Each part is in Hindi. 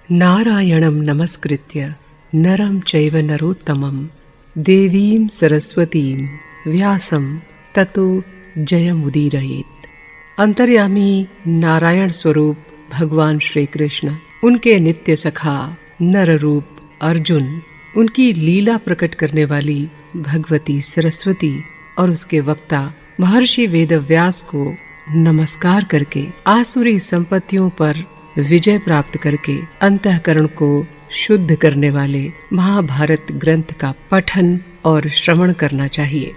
नारायणं नमस्कृत्य नरं चैव नरोत्तमं देवीं सरस्वतीं व्यासं ततो जयमुदीरयेत्। अंतर्यामी नारायण स्वरूप भगवान श्री कृष्ण, उनके नित्य सखा नर रूप अर्जुन, उनकी लीला प्रकट करने वाली भगवती सरस्वती और उसके वक्ता महर्षि वेदव्यास को नमस्कार करके आसुरी संपत्तियों पर विजय प्राप्त करके अंतःकरण को शुद्ध करने वाले महाभारत ग्रंथ का पठन और श्रवण करना चाहिए।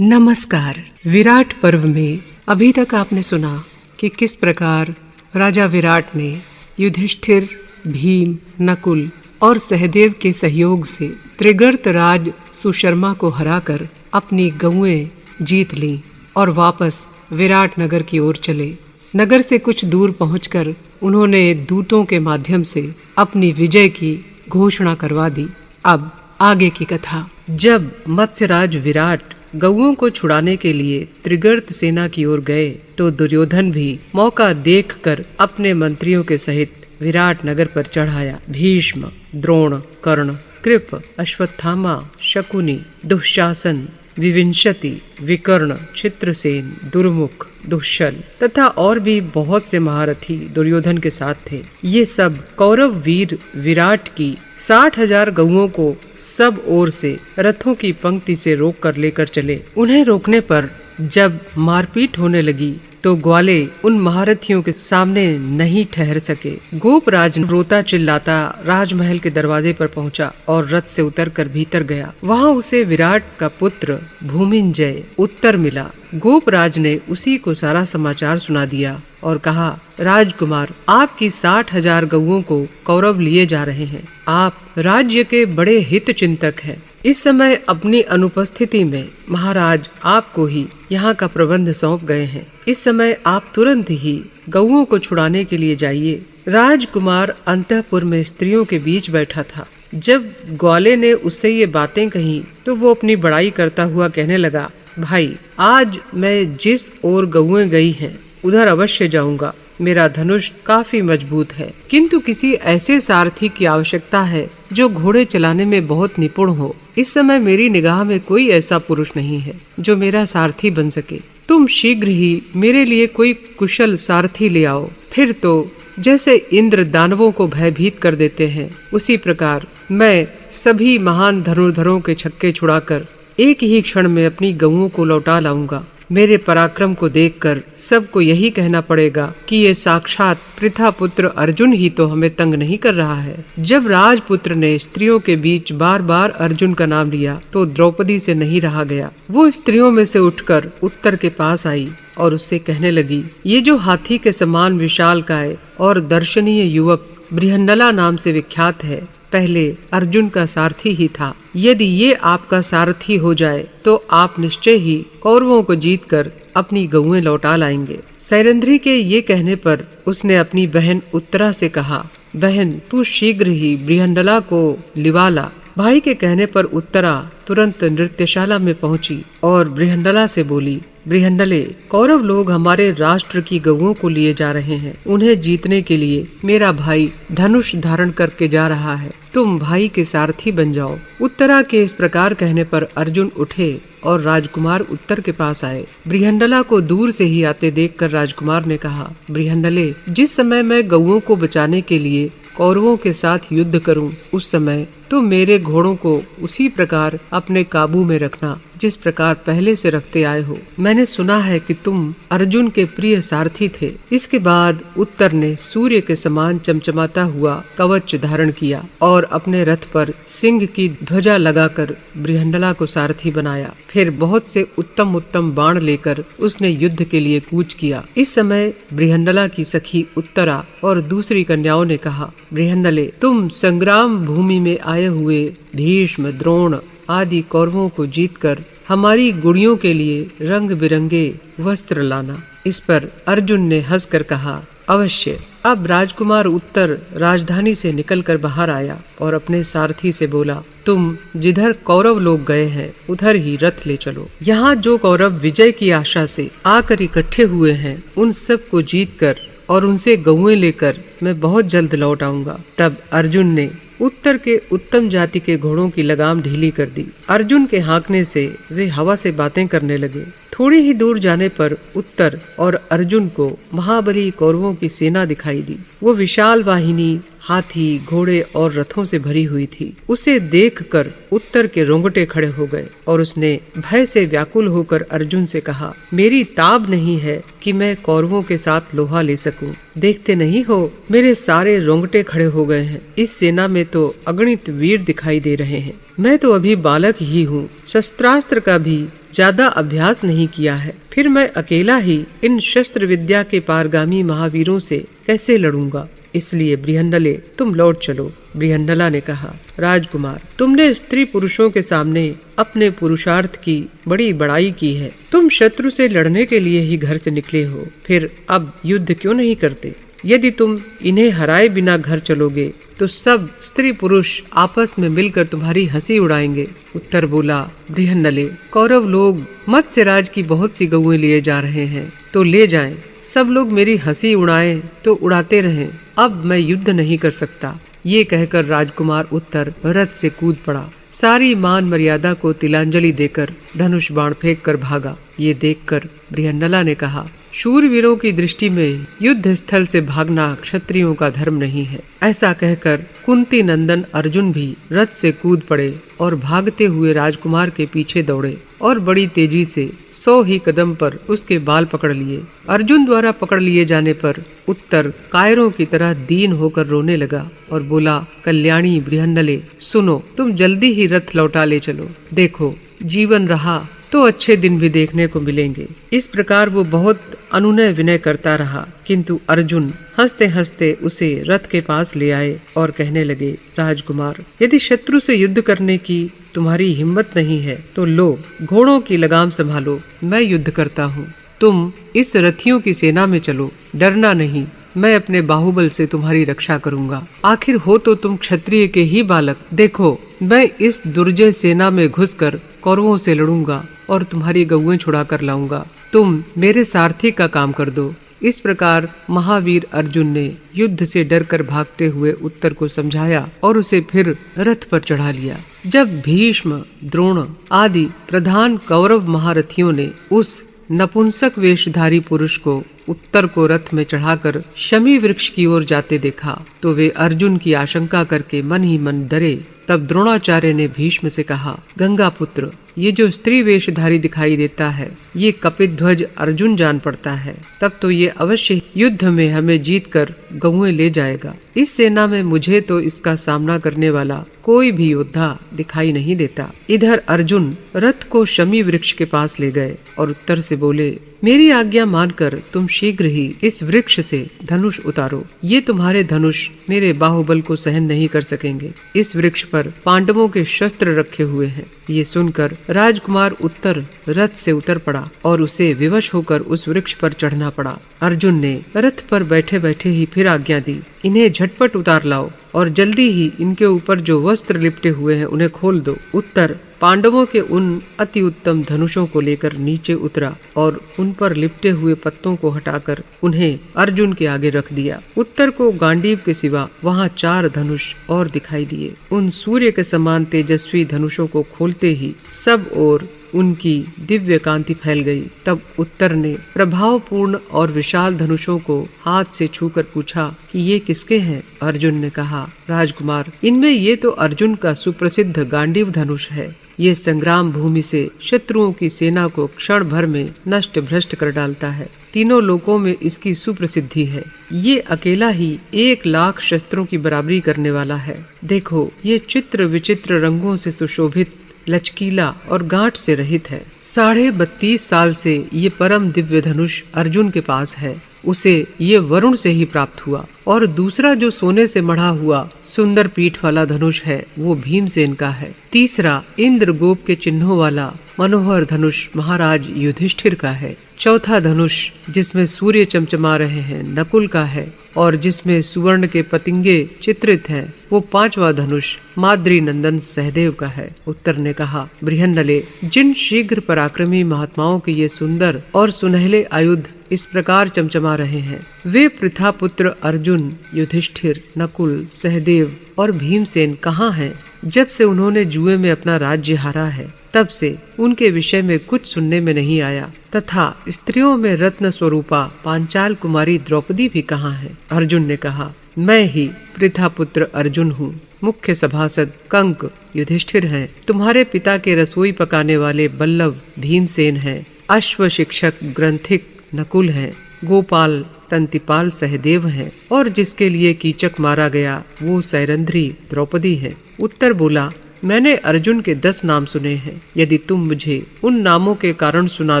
नमस्कार। विराट पर्व में अभी तक आपने सुना कि किस प्रकार राजा विराट ने युधिष्ठिर, भीम, नकुल और सहदेव के सहयोग से त्रिगर्त राज सुशर्मा को हराकर अपनी गौएं जीत लीं और वापस विराट नगर की ओर चले। नगर से कुछ दूर पहुंचकर उन्होंने दूतों के माध्यम से अपनी विजय की घोषणा करवा दी। अब आगे की कथा। जब मत्स्यराज विराट गौओं को छुड़ाने के लिए त्रिगर्त सेना की ओर गए तो दुर्योधन भी मौका देखकर अपने मंत्रियों के सहित विराट नगर पर चढ़ाया। भीष्म, द्रोण, कर्ण, कृप, अश्वत्थामा, शकुनी, दुःशासन, विविंशति, विकर्ण, चित्रसेन, दुर्मुख, दुश्शल तथा और भी बहुत से महारथी दुर्योधन के साथ थे। ये सब कौरव वीर विराट की 60,000 गौओं को सब ओर से रथों की पंक्ति से रोक कर लेकर चले। उन्हें रोकने पर जब मारपीट होने लगी तो ग्वाले उन महारथियों के सामने नहीं ठहर सके। गोपराज रोता चिल्लाता राजमहल के दरवाजे पर पहुंचा और रथ से उतरकर भीतर गया। वहां उसे विराट का पुत्र भूमिंजय उत्तर मिला। गोपराज ने उसी को सारा समाचार सुना दिया और कहा, राजकुमार, आपकी 60,000 गौओं को कौरव लिए जा रहे हैं। आप राज्य के बड़े हित चिंतक हैं। इस समय अपनी अनुपस्थिति में महाराज आपको ही यहाँ का प्रबंध सौंप गए हैं। इस समय आप तुरंत ही गौओं को छुड़ाने के लिए जाइए। राजकुमार अंतःपुर में स्त्रियों के बीच बैठा था। जब ग्वाले ने उससे ये बातें कही तो वो अपनी बड़ाई करता हुआ कहने लगा, भाई, आज मैं जिस ओर गौएं गई हैं उधर अवश्य जाऊंगा। मेरा धनुष काफी मजबूत है, किंतु किसी ऐसे सारथी की आवश्यकता है जो घोड़े चलाने में बहुत निपुण हो। इस समय मेरी निगाह में कोई ऐसा पुरुष नहीं है जो मेरा सारथी बन सके। तुम शीघ्र ही मेरे लिए कोई कुशल सारथी ले आओ। फिर तो जैसे इंद्र दानवों को भयभीत कर देते हैं, उसी प्रकार मैं सभी महान धनुर्धरों के छक्के छुड़ाकर एक ही क्षण में अपनी गौओं को लौटा लाऊंगा। मेरे पराक्रम को देखकर सबको यही कहना पड़ेगा कि ये साक्षात पृथा पुत्र अर्जुन ही तो हमें तंग नहीं कर रहा है। जब राजपुत्र ने स्त्रियों के बीच बार बार अर्जुन का नाम लिया तो द्रौपदी से नहीं रहा गया। वो स्त्रियों में से उठकर उत्तर के पास आई और उससे कहने लगी, ये जो हाथी के समान विशालकाय और दर्शनीय युवक बृहन्नला नाम से विख्यात है, पहले अर्जुन का सारथी ही था। यदि ये आपका सारथी हो जाए तो आप निश्चय ही कौरवों को जीतकर अपनी गौएं लौटा लाएंगे। सैरंध्री के ये कहने पर उसने अपनी बहन उत्तरा से कहा, बहन, तू शीघ्र ही बृहन्नला को लिवा ला। भाई के कहने पर उत्तरा तुरंत नृत्यशाला में पहुंची और बृहन्नला से बोली, बृहन्नले, कौरव लोग हमारे राष्ट्र की गौओं को लिए जा रहे हैं। उन्हें जीतने के लिए मेरा भाई धनुष धारण करके जा रहा है। तुम भाई के सारथी बन जाओ। उत्तरा के इस प्रकार कहने पर अर्जुन उठे और राजकुमार उत्तर के पास आए। बृहन्नला को दूर से ही आते देखकर राजकुमार ने कहा, बृहन्नले, जिस समय मैं गौओं को बचाने के लिए कौरवों के साथ युद्ध करूं, उस समय तो मेरे घोड़ों को उसी प्रकार अपने काबू में रखना जिस प्रकार पहले से रखते आए हो। मैंने सुना है कि तुम अर्जुन के प्रिय सारथी थे। इसके बाद उत्तर ने सूर्य के समान चमचमाता हुआ कवच धारण किया और अपने रथ पर सिंह की ध्वजा लगाकर बृहन्नला को सारथी बनाया। फिर बहुत से उत्तम उत्तम बाण लेकर उसने युद्ध के लिए कूच किया। इस समय बृहन्नला की सखी उत्तरा और दूसरी कन्याओं ने कहा, बृहन्नले, तुम संग्राम भूमि में आए हुए भीष्म, द्रोण आदि कौरवों को जीतकर हमारी गुड़ियों के लिए रंग बिरंगे वस्त्र लाना। इस पर अर्जुन ने हंसकर कहा, अवश्य। अब राजकुमार उत्तर राजधानी से निकलकर बाहर आया और अपने सारथी से बोला, तुम जिधर कौरव लोग गए हैं उधर ही रथ ले चलो। यहाँ जो कौरव विजय की आशा से आकर इकट्ठे हुए हैं उन सब को जीतकर और उनसे गौएं लेकर मैं बहुत जल्द लौट आऊंगा। तब अर्जुन ने उत्तर के उत्तम जाति के घोड़ों की लगाम ढीली कर दी। अर्जुन के हाँकने से वे हवा से बातें करने लगे। थोड़ी ही दूर जाने पर उत्तर और अर्जुन को महाबली कौरवों की सेना दिखाई दी। वो विशाल वाहिनी हाथी, घोड़े और रथों से भरी हुई थी। उसे देखकर उत्तर के रोंगटे खड़े हो गए और उसने भय से व्याकुल होकर अर्जुन से कहा, मेरी ताब नहीं है कि मैं कौरवों के साथ लोहा ले सकूं। देखते नहीं हो मेरे सारे रोंगटे खड़े हो गए हैं। इस सेना में तो अगणित वीर दिखाई दे रहे हैं। मैं तो अभी बालक ही हूँ, शस्त्रास्त्र का भी ज्यादा अभ्यास नहीं किया है। फिर मैं अकेला ही इन शस्त्र विद्या के पारगामी महावीरों से कैसे लड़ूंगा। इसलिए बृहन्नले तुम लौट चलो। बृहन्नला ने कहा, राजकुमार, तुमने स्त्री पुरुषों के सामने अपने पुरुषार्थ की बड़ी बड़ाई की है। तुम शत्रु से लड़ने के लिए ही घर से निकले हो, फिर अब युद्ध क्यों नहीं करते? यदि तुम इन्हें हराए बिना घर चलोगे तो सब स्त्री पुरुष आपस में मिलकर तुम्हारी हंसी उड़ाएंगे। उत्तर बोला, बृहन्नले, कौरव लोग मत्स्यराज की बहुत सी गौएं लिए जा रहे हैं, तो ले जाएं। सब लोग मेरी हंसी उड़ाएं तो उड़ाते रहें। अब मैं युद्ध नहीं कर सकता। ये कहकर राजकुमार उत्तर रथ से कूद पड़ा। सारी मान मर्यादा को तिलांजलि देकर धनुष बाण फेंक कर भागा। ये देखकर बृहन्नला ने कहा, शूरवीरों की दृष्टि में युद्ध स्थल से भागना क्षत्रियों का धर्म नहीं है। ऐसा कहकर कुंती नंदन अर्जुन भी रथ से कूद पड़े और भागते हुए राजकुमार के पीछे दौड़े और बड़ी तेजी से 100 ही कदम पर उसके बाल पकड़ लिए। अर्जुन द्वारा पकड़ लिए जाने पर उत्तर कायरों की तरह दीन होकर रोने लगा और बोला, कल्याणी बृहन्नले, सुनो, तुम जल्दी ही रथ लौटा ले चलो। देखो, जीवन रहा तो अच्छे दिन भी देखने को मिलेंगे। इस प्रकार वो बहुत अनुनय विनय करता रहा, किंतु अर्जुन हंसते हंसते उसे रथ के पास ले आए और कहने लगे, राजकुमार, यदि शत्रु से युद्ध करने की तुम्हारी हिम्मत नहीं है तो लो, घोड़ों की लगाम संभालो, मैं युद्ध करता हूँ। तुम इस रथियों की सेना में चलो, डरना नहीं, मैं अपने बाहुबल से तुम्हारी रक्षा करूंगा। आखिर हो तो तुम क्षत्रिय के ही बालक। देखो, मैं इस दुर्जय सेना में घुसकर कौरवों से लड़ूंगा और तुम्हारी गौएं छुड़ा कर लाऊंगा। तुम मेरे सारथी का काम कर दो। इस प्रकार महावीर अर्जुन ने युद्ध से डरकर भागते हुए उत्तर को समझाया और उसे फिर रथ पर चढ़ा लिया। जब भीष्म, द्रोण आदि प्रधान कौरव महारथियों ने उस नपुंसक वेशधारी पुरुष को उत्तर को रथ में चढ़ाकर शमी वृक्ष की ओर जाते देखा तो वे अर्जुन की आशंका करके मन ही मन डरे। तब द्रोणाचार्य ने भीष्म से कहा, गंगा पुत्र, ये जो स्त्री वेशधारी दिखाई देता है, ये कपिध्वज अर्जुन जान पड़ता है। तब तो ये अवश्य युद्ध में हमें जीत कर गौएं ले जाएगा। इस सेना में मुझे तो इसका सामना करने वाला कोई भी योद्धा दिखाई नहीं देता। इधर अर्जुन रथ को शमी वृक्ष के पास ले गए और उत्तर से बोले, मेरी आज्ञा मानकर तुम शीघ्र ही इस वृक्ष से धनुष उतारो। ये तुम्हारे धनुष मेरे बाहुबल को सहन नहीं कर सकेंगे। इस वृक्ष पर पांडवों के शस्त्र रखे हुए हैं। ये सुनकर राजकुमार उत्तर रथ से उतर पड़ा और उसे विवश होकर उस वृक्ष पर चढ़ना पड़ा। अर्जुन ने रथ पर बैठे बैठे ही फिर आज्ञा दी, इन्हें झटपट उतार लाओ और जल्दी ही इनके ऊपर जो वस्त्र लिपटे हुए हैं उन्हें खोल दो। उत्तर पांडवों के उन अति उत्तम धनुषों को लेकर नीचे उतरा और उन पर लिपटे हुए पत्तों को हटाकर उन्हें अर्जुन के आगे रख दिया। उत्तर को गांडीव के सिवा वहां 4 धनुष और दिखाई दिए। उन सूर्य के समान तेजस्वी धनुषों को खोलते ही सब ओर उनकी दिव्य कांति फैल गई। तब उत्तर ने प्रभावपूर्ण और विशाल धनुषों को हाथ से छूकर पूछा कि ये किसके हैं? अर्जुन ने कहा, राजकुमार, इनमें ये तो अर्जुन का सुप्रसिद्ध गांडीव धनुष है। ये संग्राम भूमि से शत्रुओं की सेना को क्षण भर में नष्ट भ्रष्ट कर डालता है। तीनों लोकों में इसकी सुप्रसिद्धि है। ये अकेला ही 1 लाख शस्त्रों की बराबरी करने वाला है। देखो, ये चित्र विचित्र रंगों से सुशोभित, लचकीला और गांठ से रहित है। 32.5 साल से ये परम दिव्य धनुष अर्जुन के पास है। उसे ये वरुण से ही प्राप्त हुआ। और दूसरा जो सोने से मढ़ा हुआ सुंदर पीठ वाला धनुष है वो भीमसेन का है। तीसरा इंद्र गोप के चिन्हों वाला मनोहर धनुष महाराज युधिष्ठिर का है। चौथा धनुष जिसमें सूर्य चमचमा रहे हैं नकुल का है और जिसमें सुवर्ण के पतिंगे चित्रित हैं वो 5वां धनुष माद्री नंदन सहदेव का है। उत्तर ने कहा, बृहन्नले, जिन शीघ्र पराक्रमी महात्माओं के ये सुंदर और सुनहले आयुध इस प्रकार चमचमा रहे हैं। वे पृथा पुत्र अर्जुन, युधिष्ठिर, नकुल, सहदेव और भीमसेन कहाँ हैं? जब से उन्होंने जुए में अपना राज्य हारा है, तब से उनके विषय में कुछ सुनने में नहीं आया। तथा स्त्रियों में रत्न स्वरूपा पांचाल कुमारी द्रौपदी भी कहाँ है? अर्जुन ने कहा, मैं ही पृथा पुत्र अर्जुन हूँ। मुख्य सभासद कंक युधिष्ठिर हैं। तुम्हारे पिता के रसोई पकाने वाले बल्लभ भीमसेन हैं। अश्व शिक्षक ग्रंथिक नकुल हैं। गोपाल तंतिपाल सहदेव हैं। और जिसके लिए कीचक मारा गया वो सैरंध्री द्रौपदी है। उत्तर बोला, मैंने अर्जुन के 10 नाम सुने हैं। यदि तुम मुझे उन नामों के कारण सुना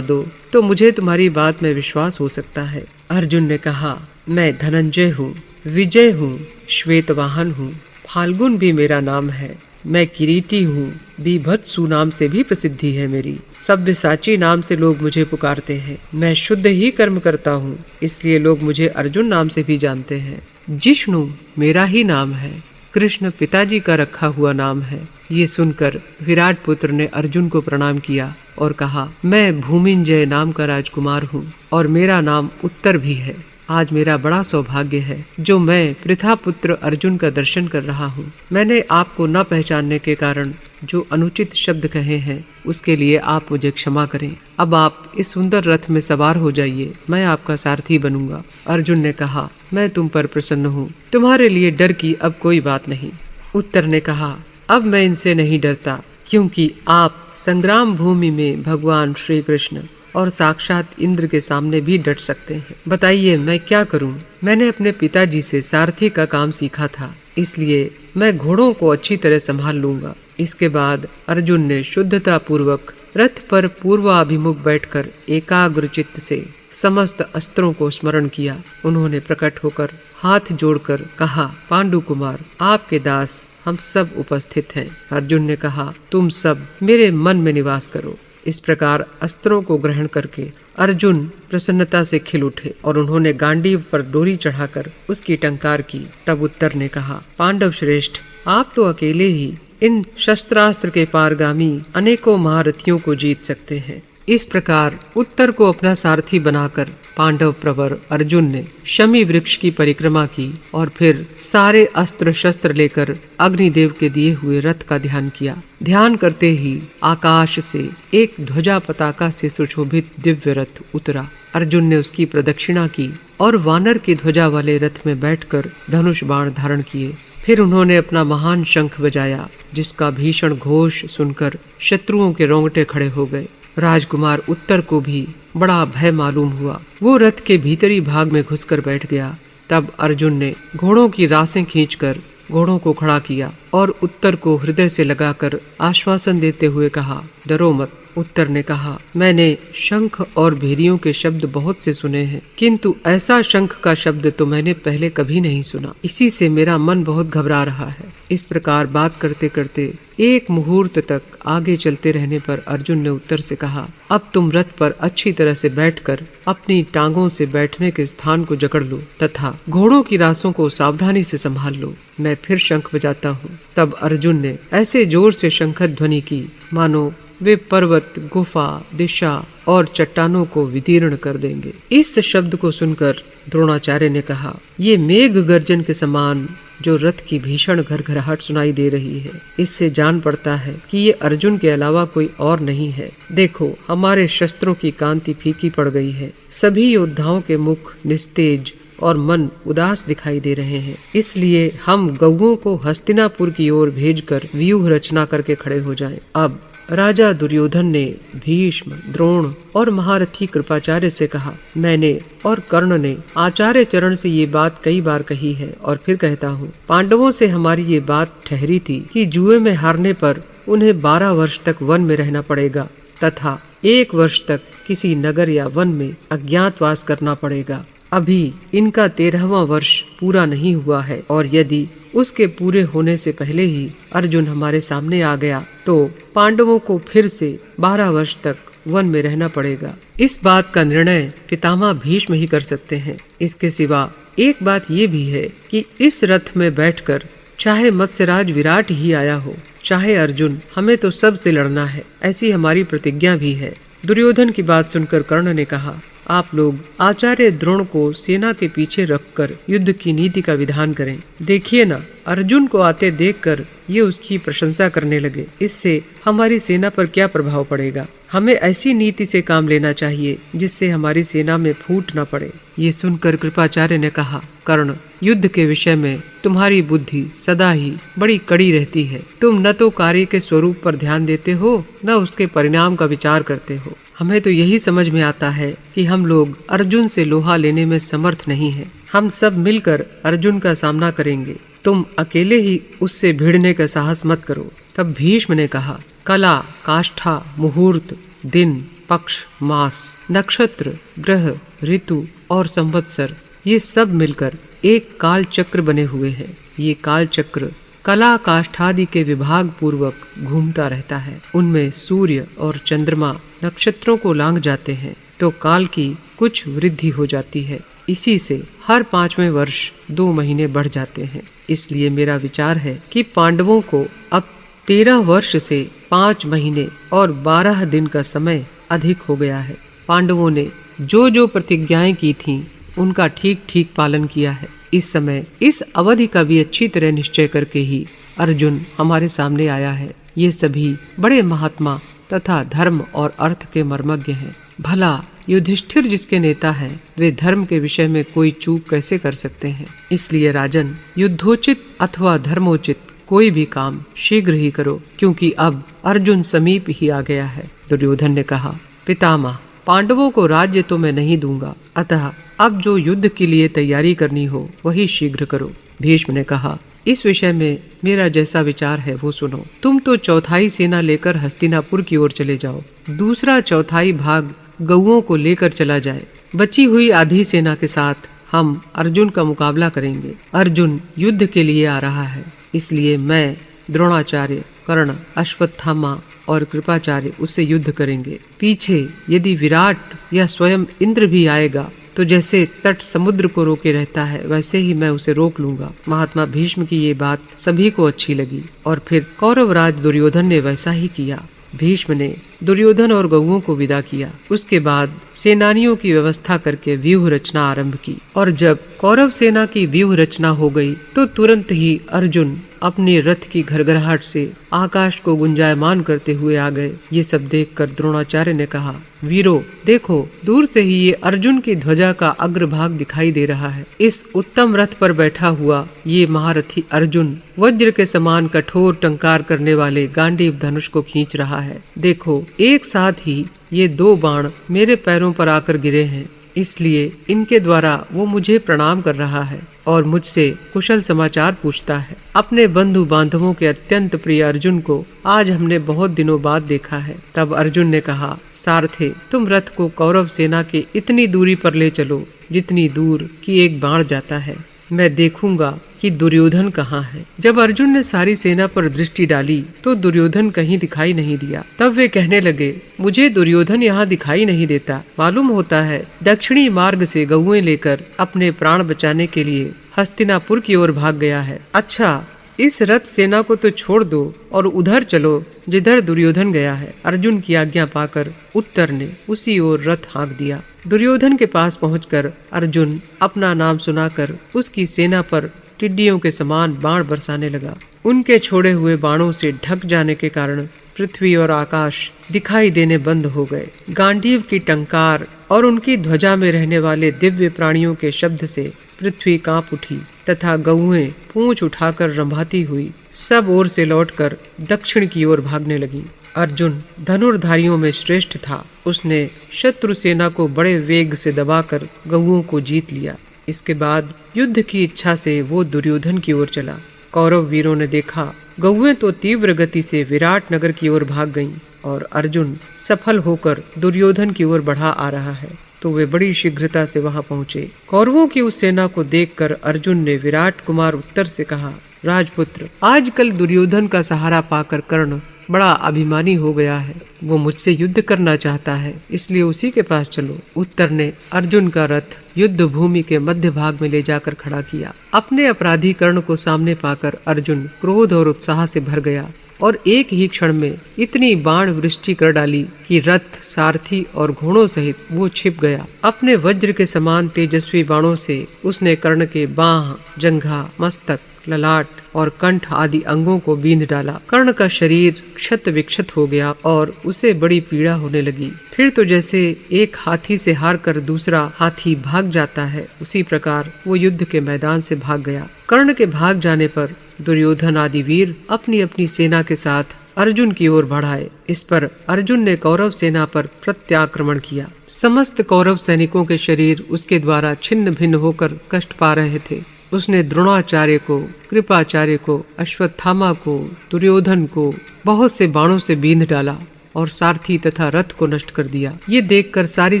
दो तो मुझे तुम्हारी बात में विश्वास हो सकता है। अर्जुन ने कहा, मैं धनंजय हूँ, विजय हूँ, श्वेतवाहन हूँ, फाल्गुन भी मेरा नाम है। मैं किरीटी हूँ, बीभत्सु नाम से भी प्रसिद्धि है मेरी। सब्यसाची नाम से लोग मुझे पुकारते हैं। मैं शुद्ध ही कर्म करता हूँ, इसलिए लोग मुझे अर्जुन नाम से भी जानते हैं। जिष्णु मेरा ही नाम है। कृष्ण पिताजी का रखा हुआ नाम है। ये सुनकर विराट पुत्र ने अर्जुन को प्रणाम किया और कहा, मैं भूमिंजय नाम का राजकुमार हूँ और मेरा नाम उत्तर भी है। आज मेरा बड़ा सौभाग्य है जो मैं पृथा पुत्र अर्जुन का दर्शन कर रहा हूँ। मैंने आपको न पहचानने के कारण जो अनुचित शब्द कहे हैं उसके लिए आप मुझे क्षमा करें। अब आप इस सुंदर रथ में सवार हो जाइए, मैं आपका सारथी बनूंगा। अर्जुन ने कहा, मैं तुम पर प्रसन्न हूँ, तुम्हारे लिए डर की अब कोई बात नहीं। उत्तर ने कहा, अब मैं इनसे नहीं डरता, क्योंकि आप संग्राम भूमि में भगवान श्री कृष्ण और साक्षात इंद्र के सामने भी डट सकते हैं। बताइए मैं क्या करूं? मैंने अपने पिताजी से सारथी का काम सीखा था, इसलिए मैं घोड़ों को अच्छी तरह संभाल लूंगा। इसके बाद अर्जुन ने शुद्धता पूर्वक रथ पर पूर्वाभिमुख बैठकर एकाग्र चित्त से समस्त अस्त्रों को स्मरण किया। उन्होंने प्रकट होकर हाथ जोड़कर कहा, पांडु कुमार, आपके दास हम सब उपस्थित हैं। अर्जुन ने कहा, तुम सब मेरे मन में निवास करो। इस प्रकार अस्त्रों को ग्रहण करके अर्जुन प्रसन्नता से खिल उठे और उन्होंने गांडीव पर डोरी चढ़ाकर उसकी टंकार की। तब उत्तर ने कहा, पांडव श्रेष्ठ, आप तो अकेले ही इन शस्त्रास्त्र के पारगामी अनेकों महारथियों को जीत सकते हैं। इस प्रकार उत्तर को अपना सारथी बनाकर पांडव प्रवर अर्जुन ने शमी वृक्ष की परिक्रमा की और फिर सारे अस्त्र शस्त्र लेकर अग्निदेव के दिए हुए रथ का ध्यान किया। ध्यान करते ही आकाश से एक ध्वजा पताका से सुशोभित दिव्य रथ उतरा। अर्जुन ने उसकी प्रदक्षिणा की और वानर की ध्वजा वाले रथ में बैठकर धनुष बाण धारण किए। फिर उन्होंने अपना महान शंख बजाया, जिसका भीषण घोष सुनकर शत्रुओं के रोंगटे खड़े हो गए। राजकुमार उत्तर को भी बड़ा भय मालूम हुआ। वो रथ के भीतरी भाग में घुसकर बैठ गया। तब अर्जुन ने घोड़ों की रासें खींचकर घोड़ों को खड़ा किया और उत्तर को हृदय से लगाकर आश्वासन देते हुए कहा, डरो मत। उत्तर ने कहा, मैंने शंख और भेरियों के शब्द बहुत से सुने हैं, किंतु ऐसा शंख का शब्द तो मैंने पहले कभी नहीं सुना। इसी से मेरा मन बहुत घबरा रहा है। इस प्रकार बात करते करते एक मुहूर्त तक आगे चलते रहने पर अर्जुन ने उत्तर से कहा, अब तुम रथ पर अच्छी तरह से बैठकर अपनी टांगों से बैठने के स्थान को जकड़ लो तथा घोड़ों की रासों को सावधानी से संभाल लो। मैं फिर शंख बजाता हूँ। तब अर्जुन ने ऐसे जोर से शंख ध्वनि की मानो वे पर्वत, गुफा, दिशा और चट्टानों को विदीर्ण कर देंगे। इस शब्द को सुनकर द्रोणाचार्य ने कहा, ये मेघ गर्जन के समान जो रथ की भीषण घरघराहट सुनाई दे रही है, इससे जान पड़ता है कि ये अर्जुन के अलावा कोई और नहीं है। देखो, हमारे शस्त्रों की कांति फीकी पड़ गई है। सभी योद्धाओं के मुख निस्तेज और मन उदास दिखाई दे रहे हैं। इसलिए हम गौओं को हस्तिनापुर की ओर भेजकर व्यूह रचना करके खड़े हो जाएं। अब राजा दुर्योधन ने भीष्म, द्रोण और महारथी कृपाचार्य से कहा, मैंने और कर्ण ने आचार्य चरण से ये बात कई बार कही है और फिर कहता हूँ, पांडवों से हमारी ये बात ठहरी थी कि जुए में हारने पर उन्हें 12 वर्ष तक वन में रहना पड़ेगा तथा 1 वर्ष तक किसी नगर या वन में अज्ञातवास करना पड़ेगा। अभी इनका 13वां वर्ष पूरा नहीं हुआ है और यदि उसके पूरे होने से पहले ही अर्जुन हमारे सामने आ गया तो पांडवों को फिर से 12 वर्ष तक वन में रहना पड़ेगा। इस बात का निर्णय पितामह भीष्म ही कर सकते हैं। इसके सिवा एक बात ये भी है कि इस रथ में बैठकर चाहे मत्स्यराज विराट ही आया हो, चाहे अर्जुन, हमें तो सब से लड़ना है, ऐसी हमारी प्रतिज्ञा भी है। दुर्योधन की बात सुनकर कर्ण ने कहा, आप लोग आचार्य द्रोण को सेना के पीछे रखकर युद्ध की नीति का विधान करें। देखिए ना, अर्जुन को आते देखकर ये उसकी प्रशंसा करने लगे। इससे हमारी सेना पर क्या प्रभाव पड़ेगा? हमें ऐसी नीति से काम लेना चाहिए जिससे हमारी सेना में फूट न पड़े। ये सुनकर कृपाचार्य ने कहा, कर्ण, युद्ध के विषय में तुम्हारी बुद्धि सदा ही बड़ी कड़ी रहती है। तुम न तो कार्य के स्वरूप पर ध्यान देते हो, न उसके परिणाम का विचार करते हो। हमें तो यही समझ में आता है कि हम लोग अर्जुन से लोहा लेने में समर्थ नहीं हैं। हम सब मिलकर अर्जुन का सामना करेंगे। तुम अकेले ही उससे भिड़ने का साहस मत करो। तब भीष्म ने कहा, कला, काष्ठा, मुहूर्त, दिन, पक्ष, मास, नक्षत्र, ग्रह, ऋतु और संवत्सर, ये सब मिलकर एक काल चक्र बने हुए हैं। ये काल चक्र कला काष्ठादि के विभाग पूर्वक घूमता रहता है। उनमें सूर्य और चंद्रमा नक्षत्रों को लांघ जाते हैं तो काल की कुछ वृद्धि हो जाती है। इसी से हर 5वें वर्ष 2 महीने बढ़ जाते हैं। इसलिए मेरा विचार है कि पांडवों को अब 13 वर्ष से 5 महीने और 12 दिन का समय अधिक हो गया है। पांडवों ने जो जो प्रतिज्ञाएं की थीं उनका ठीक ठीक पालन किया है। इस समय इस अवधि का भी अच्छी तरह निश्चय करके ही अर्जुन हमारे सामने आया है। ये सभी बड़े महात्मा तथा धर्म और अर्थ के मर्मज्ञ हैं। भला युधिष्ठिर जिसके नेता हैं, वे धर्म के विषय में कोई चूक कैसे कर सकते हैं? इसलिए राजन, युद्धोचित अथवा धर्मोचित कोई भी काम शीघ्र ही करो, क्योंकि अब अर्जुन समीप ही आ गया है। दुर्योधन ने कहा, पितामह, पांडवों को राज्य तो मैं नहीं दूंगा, अतः अब जो युद्ध के लिए तैयारी करनी हो वही शीघ्र करो। भीष्म ने कहा, इस विषय में मेरा जैसा विचार है वो सुनो। तुम तो चौथाई सेना लेकर हस्तिनापुर की ओर चले जाओ। दूसरा चौथाई भाग गौओं को लेकर चला जाए। बची हुई आधी सेना के साथ हम अर्जुन का मुकाबला करेंगे। अर्जुन युद्ध के लिए आ रहा है, इसलिए मैं, द्रोणाचार्य, कर्ण, अश्वत्थामा और कृपाचार्य उससे युद्ध करेंगे। पीछे यदि विराट या स्वयं इंद्र भी आएगा तो जैसे तट समुद्र को रोके रहता है, वैसे ही मैं उसे रोक लूंगा। महात्मा भीष्म की ये बात सभी को अच्छी लगी और फिर कौरवराज दुर्योधन ने वैसा ही किया। भीष्म ने दुर्योधन और गौओं को विदा किया। उसके बाद सेनानियों की व्यवस्था करके व्यूह रचना आरंभ की और जब कौरव सेना की व्यूह रचना हो गई तो तुरंत ही अर्जुन अपने रथ की घरघराहट से आकाश को गुंजायमान करते हुए आ गए। ये सब देखकर द्रोणाचार्य ने कहा, वीरो, देखो, दूर से ही ये अर्जुन की ध्वजा का अग्रभाग दिखाई दे रहा है। इस उत्तम रथ पर बैठा हुआ ये महारथी अर्जुन वज्र के समान कठोर टंकार करने वाले गांडीव धनुष को खींच रहा है। देखो, एक साथ ही ये 2 बाण मेरे पैरों पर आकर गिरे हैं, इसलिए इनके द्वारा वो मुझे प्रणाम कर रहा है और मुझसे कुशल समाचार पूछता है। अपने बंधु बांधवों के अत्यंत प्रिय अर्जुन को आज हमने बहुत दिनों बाद देखा है। तब अर्जुन ने कहा, सारथे, तुम रथ को कौरव सेना के इतनी दूरी पर ले चलो जितनी दूर कि एक बाण जाता है। मैं देखूंगा कि दुर्योधन कहाँ है। जब अर्जुन ने सारी सेना पर दृष्टि डाली तो दुर्योधन कहीं दिखाई नहीं दिया। तब वे कहने लगे, मुझे दुर्योधन यहाँ दिखाई नहीं देता। मालूम होता है दक्षिणी मार्ग से गौएं लेकर अपने प्राण बचाने के लिए हस्तिनापुर की ओर भाग गया है। अच्छा, इस रथ सेना को तो छोड़ दो और उधर चलो जिधर दुर्योधन गया है। अर्जुन की आज्ञा पाकर उत्तर ने उसी ओर रथ हाँक दिया। दुर्योधन के पास पहुंचकर अर्जुन अपना नाम सुनाकर उसकी सेना पर टिड्डियों के समान बाण बरसाने लगा। उनके छोड़े हुए बाणों से ढक जाने के कारण पृथ्वी और आकाश दिखाई देने बंद हो गए। गांडीव की टंकार और उनकी ध्वजा में रहने वाले दिव्य प्राणियों के शब्द से पृथ्वी कांप उठी तथा गौएं पूंछ उठाकर रंभाती हुई सब ओर से लौटकर दक्षिण की ओर भागने लगी। अर्जुन धनुर्धारियों में श्रेष्ठ था। उसने शत्रु सेना को बड़े वेग से दबाकर गौओं को जीत लिया। इसके बाद युद्ध की इच्छा से वो दुर्योधन की ओर चला। कौरव वीरों ने देखा गौएं तो तीव्र गति से विराट नगर की ओर भाग गईं और अर्जुन सफल होकर दुर्योधन की ओर बढ़ा आ रहा है, तो वे बड़ी शीघ्रता से वहां पहुंचे। कौरवों की उस सेना को देखकर अर्जुन ने विराट कुमार उत्तर से कहा, राजपुत्र, आजकल दुर्योधन का सहारा पाकर कर्ण बड़ा अभिमानी हो गया है। वो मुझसे युद्ध करना चाहता है, इसलिए उसी के पास चलो। उत्तर ने अर्जुन का रथ युद्ध भूमि के मध्य भाग में ले जाकर खड़ा किया। अपने अपराधी कर्ण को सामने पाकर अर्जुन क्रोध और उत्साह से भर गया। और एक ही क्षण में इतनी बाण वृष्टि कर डाली कि रथ, सारथी और घोड़ों सहित वो छिप गया। अपने वज्र के समान तेजस्वी बाणों से उसने कर्ण के बाह, जंघा, मस्तक, ललाट और कंठ आदि अंगों को बींध डाला। कर्ण का शरीर क्षत विक्षत हो गया और उसे बड़ी पीड़ा होने लगी। फिर तो जैसे एक हाथी से हार कर दूसरा हाथी भाग जाता है, उसी प्रकार वो युद्ध के मैदान से भाग गया। कर्ण के भाग जाने पर दुर्योधन आदि वीर अपनी अपनी सेना के साथ अर्जुन की ओर बढ़ाए। इस पर अर्जुन ने कौरव सेना पर प्रत्याक्रमण किया। समस्त कौरव सैनिकों के शरीर उसके द्वारा छिन्न भिन्न होकर कष्ट पा रहे थे। उसने द्रोणाचार्य को, कृपाचार्य को, अश्वत्थामा को, दुर्योधन को बहुत से बाणों से बींध डाला और सारथी तथा रथ को नष्ट कर दिया। ये देखकर सारी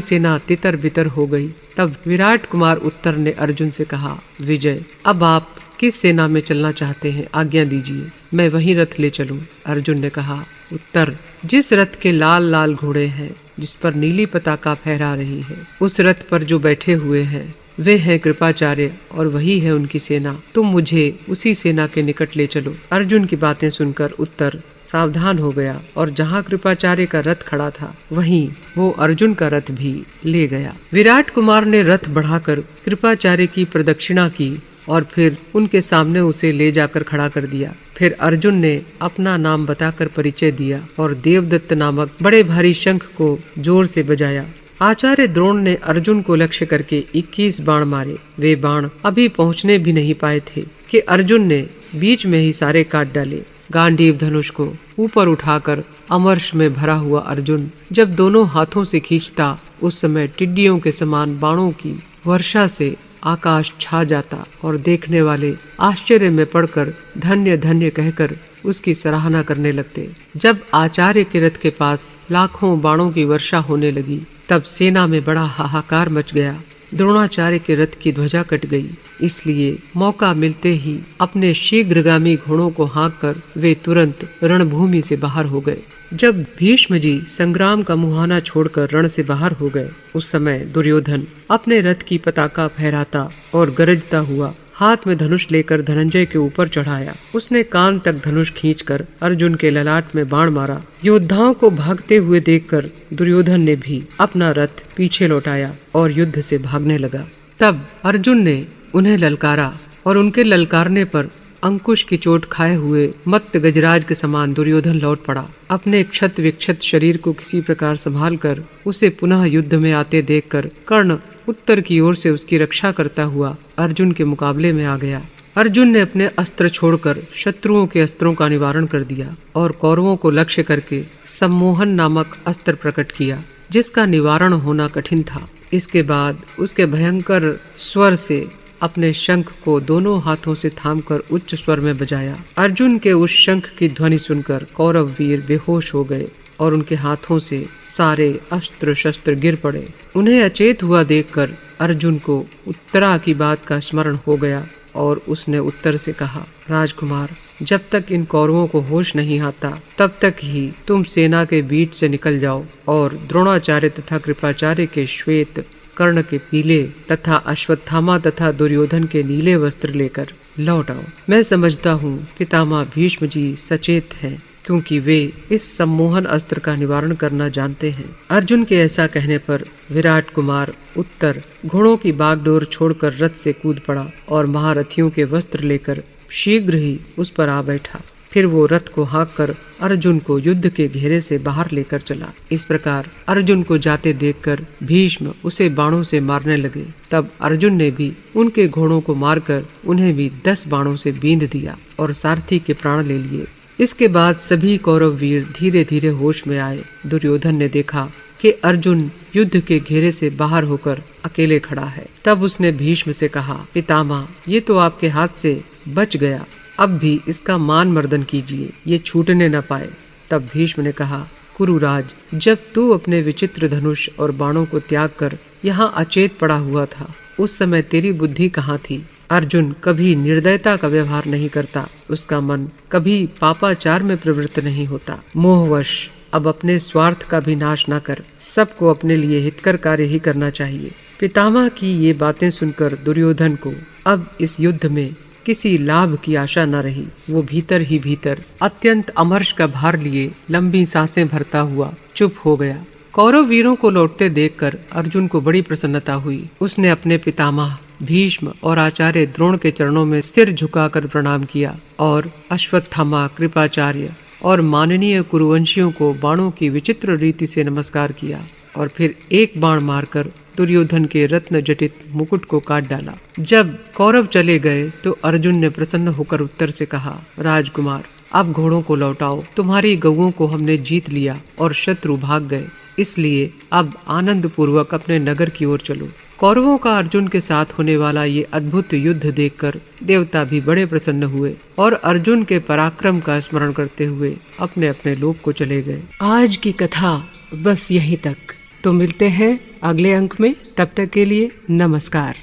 सेना तितर बितर हो गई। तब विराट कुमार उत्तर ने अर्जुन से कहा, विजय, अब आप किस सेना में चलना चाहते हैं, आज्ञा दीजिए, मैं वहीं रथ ले चलूं। अर्जुन ने कहा, उत्तर, जिस रथ के लाल लाल घोड़े हैं, जिस पर नीली पताका फहरा रही है, उस रथ पर जो बैठे हुए हैं वे हैं कृपाचार्य और वही है उनकी सेना। तुम मुझे उसी सेना के निकट ले चलो। अर्जुन की बातें सुनकर उत्तर सावधान हो गया और जहाँ कृपाचार्य का रथ खड़ा था वहीं वो अर्जुन का रथ भी ले गया। विराट कुमार ने रथ बढ़ाकर कृपाचार्य की प्रदक्षिणा की और फिर उनके सामने उसे ले जाकर खड़ा कर दिया। फिर अर्जुन ने अपना नाम बताकर परिचय दिया और देवदत्त नामक बड़े भारी शंख को जोर से बजाया। आचार्य द्रोण ने अर्जुन को लक्ष्य करके 21 बाण मारे। वे बाण अभी पहुंचने भी नहीं पाए थे कि अर्जुन ने बीच में ही सारे काट डाले। गांडीव धनुष को ऊपर उठाकर अमर्ष में भरा हुआ अर्जुन जब दोनों हाथों से खींचता, उस समय टिड्डियों के समान बाणों की वर्षा से आकाश छा जाता और देखने वाले आश्चर्य में पड़कर धन्य धन्य कहकर उसकी सराहना करने लगते। जब आचार्य के रथ के पास लाखों बाणों की वर्षा होने लगी, तब सेना में बड़ा हाहाकार मच गया। द्रोणाचार्य के रथ की ध्वजा कट गई। इसलिए मौका मिलते ही अपने शीघ्रगामी घोड़ों को हाँककर वे तुरंत रणभूमि से बाहर हो गए। जब भीष्म जी संग्राम का मुहाना छोड़कर रण से बाहर हो गए, उस समय दुर्योधन अपने रथ की पताका फहराता और गरजता हुआ हाथ में धनुष लेकर धनंजय के ऊपर चढ़ाया। उसने कान तक धनुष खींचकर अर्जुन के ललाट में बाण मारा। योद्धाओं को भागते हुए देखकर दुर्योधन ने भी अपना रथ पीछे लौटाया और युद्ध से भागने लगा। तब अर्जुन ने उन्हें ललकारा और उनके ललकारने पर अंकुश की चोट खाए हुए मत्त गजराज के समान दुर्योधन लौट पड़ा। अपने क्षत विक्षत शरीर को किसी प्रकार संभाल कर उसे पुनः युद्ध में आते देखकर कर्ण उत्तर की ओर से उसकी रक्षा करता हुआ अर्जुन के मुकाबले में आ गया। अर्जुन ने अपने अस्त्र छोड़कर शत्रुओं के अस्त्रों का निवारण कर दिया और कौरवों को लक्ष्य करके सम्मोहन नामक अस्त्र प्रकट किया, जिसका निवारण होना कठिन था। इसके बाद उसके भयंकर स्वर से अपने शंख को दोनों हाथों से थामकर उच्च स्वर में बजाया। अर्जुन के उस शंख की ध्वनि सुनकर कौरव वीर बेहोश हो गए और उनके हाथों से सारे अस्त्र शस्त्र गिर पड़े। उन्हें अचेत हुआ देखकर अर्जुन को उत्तरा की बात का स्मरण हो गया और उसने उत्तर से कहा, राजकुमार, जब तक इन कौरवों को होश नहीं आता तब तक ही तुम सेना के बीच से निकल जाओ और द्रोणाचार्य तथा कृपाचार्य के श्वेत, कर्ण के पीले तथा अश्वत्थामा तथा दुर्योधन के नीले वस्त्र लेकर लौट आओ। मैं समझता हूँ पितामह भीष्म जी सचेत हैं, क्योंकि वे इस सम्मोहन अस्त्र का निवारण करना जानते हैं। अर्जुन के ऐसा कहने पर विराट कुमार उत्तर घोड़ों की बागडोर छोड़कर रथ से कूद पड़ा और महारथियों के वस्त्र लेकर शीघ्र ही उस पर आ बैठा। फिर वो रथ को हाँककर अर्जुन को युद्ध के घेरे से बाहर लेकर चला। इस प्रकार अर्जुन को जाते देखकर भीष्म उसे बाणों से मारने लगे। तब अर्जुन ने भी उनके घोड़ों को मारकर उन्हें भी 10 बाणों से बींध दिया और सारथी के प्राण ले लिए। इसके बाद सभी कौरव वीर धीरे धीरे होश में आए। दुर्योधन ने देखा कि अर्जुन युद्ध के घेरे से बाहर होकर अकेले खड़ा है। तब उसने भीष्म से कहा, पितामह, ये तो आपके हाथ से बच गया, अब भी इसका मान मर्दन कीजिए, ये छूटने न पाए। तब भीष्म ने कहा, कुरुराज, जब तू अपने विचित्र धनुष और बाणों को त्याग कर यहाँ अचेत पड़ा हुआ था, उस समय तेरी बुद्धि कहाँ थी? अर्जुन कभी निर्दयता का व्यवहार नहीं करता, उसका मन कभी पापाचार में प्रवृत्त नहीं होता। मोहवश अब अपने स्वार्थ का भी नाश न कर, सबको अपने लिए हितकर कार्य ही करना चाहिए। पितामह की ये बातें सुनकर दुर्योधन को अब इस युद्ध में किसी लाभ की आशा न रही। वो भीतर ही भीतर अत्यंत अमर्ष का भार लिए लंबी सांसें भरता हुआ चुप हो गया। कौरव वीरों को लौटते देखकर अर्जुन को बड़ी प्रसन्नता हुई। उसने अपने पितामह भीष्म और आचार्य द्रोण के चरणों में सिर झुकाकर प्रणाम किया और अश्वत्थामा, कृपाचार्य और माननीय कुरुवंशियों को बाणों की विचित्र रीति से नमस्कार किया और फिर एक बाण मारकर दुर्योधन के रत्न जटित मुकुट को काट डाला। जब कौरव चले गए तो अर्जुन ने प्रसन्न होकर उत्तर से कहा, राजकुमार, अब घोड़ों को लौटाओ। तुम्हारी गौओं को हमने जीत लिया और शत्रु भाग गए, इसलिए अब आनंद पूर्वक अपने नगर की ओर चलो। कौरवों का अर्जुन के साथ होने वाला ये अद्भुत युद्ध देखकर देवता भी बड़े प्रसन्न हुए और अर्जुन के पराक्रम का स्मरण करते हुए अपने अपने लोक को चले गए। आज की कथा बस यहीं तक। तो मिलते हैं अगले अंक में। तब तक के लिए नमस्कार।